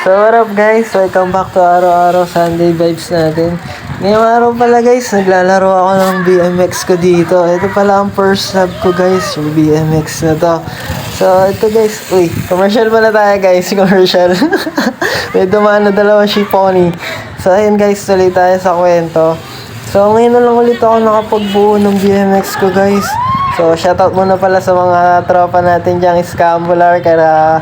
So what up guys? Welcome back to Araw-Araw Sunday Vibes natin. Ngayong araw pala guys, naglalaro ako ng BMX ko dito. Ito pala ang first love ko guys, yung BMX na to. So ito guys, commercial pala tayo guys, commercial. May dumaan na dalawa shiponi. So ayun guys, tuloy tayo sa kwento. So ngayon na lang ulit ako nakapagbuo ng BMX ko guys. So shoutout muna pala sa mga tropa natin diyang Scambular, kaya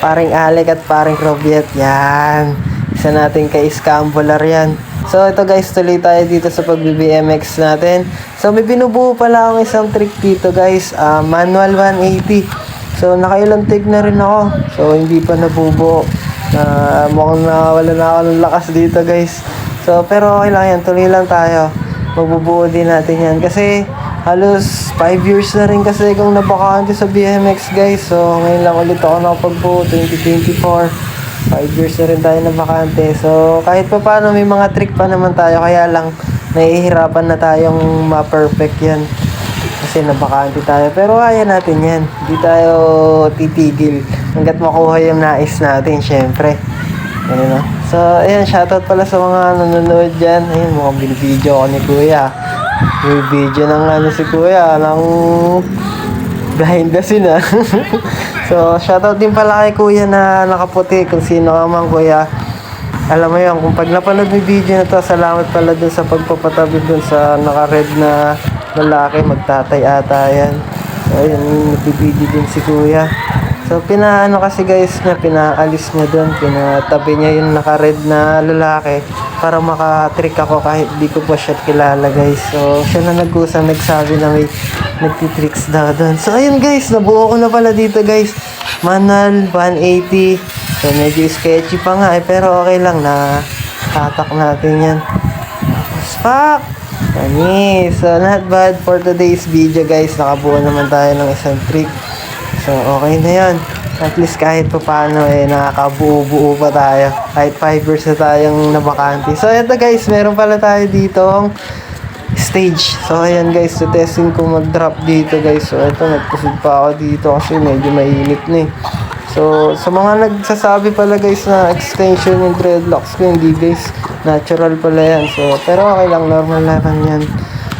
paring Alec at paring Robiet. Yan, isa natin kay Scambular yan. So ito guys, tuloy tayo dito sa pag-BMX natin. So may binubuo pala akong isang trick dito guys, manual 180. So nakailang take na rin ako, so hindi pa nabubuo. Mukhang wala na ako ng lakas dito guys. So pero okay lang yan, tuloy lang tayo. Magbubuo din natin yan kasi halos 5 years na rin kasi kung nabakante sa BMX guys. So ngayon lang ulit ako nakapagbuo, 2024. 5 years na rin tayo nabakante. So kahit pa paano may mga trick pa naman tayo, kaya lang nahihirapan na tayong ma-perfect yan kasi nabakante tayo. Pero kaya natin yan, hindi tayo titigil hanggat makuha yung nais natin syempre. Ayun, no? So ayan, shoutout pala sa mga nanonood dyan. Ayun, mukhang binibideo ako ni Kuya. May video ng si Kuya ng behind the scene So shoutout din pala kay Kuya na nakaputi, kung sino ka man Kuya. Alam mo yun, kung pag napanood mo video na to, salamat pala dun sa pagpapatabi dun sa naka-red na lalaki, magtatay ata yan. So ayun, nagbibideo din si Kuya. So pinaano kasi guys niya, pinaalis niya doon, pinatabi niya yung naka-red na lalaki para makatrick ako kahit di ko pa siya kilala guys. So siya na nag-usang nagsabi na may nagtitricks daw doon. So ayun guys, nabuo ko na pala dito guys, manual 180. So medyo sketchy pa nga pero okay lang, na tatak natin yan. Fuck! Anis! So not bad for today's video guys, nakabuo naman tayo ng isang trick. So, okay na yan. At least kahit pa paano, nakakabuo-buo pa tayo. Kahit 5 years na tayong nabakante. So, eto guys, meron pala tayo ditong stage. So, ayan guys, so testing ko mag-drop dito guys. So, eto, nagpusod pa ako dito kasi medyo mainit na So, sa mga nagsasabi pala guys na extension yung dreadlocks ko, hindi guys. Natural pala yan. So, pero okay lang, normal lang yan.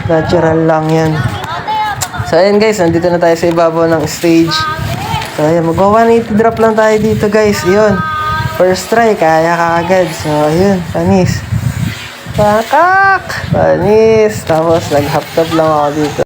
Natural lang yan. So ayan guys, nandito na tayo sa ibabaw ng stage. So ayan, mag-180 drop lang tayo dito guys. Yun, first try, kaya ka agad. So ayun, panis. Pakak! Panis. Tapos nag-half top lang ako dito.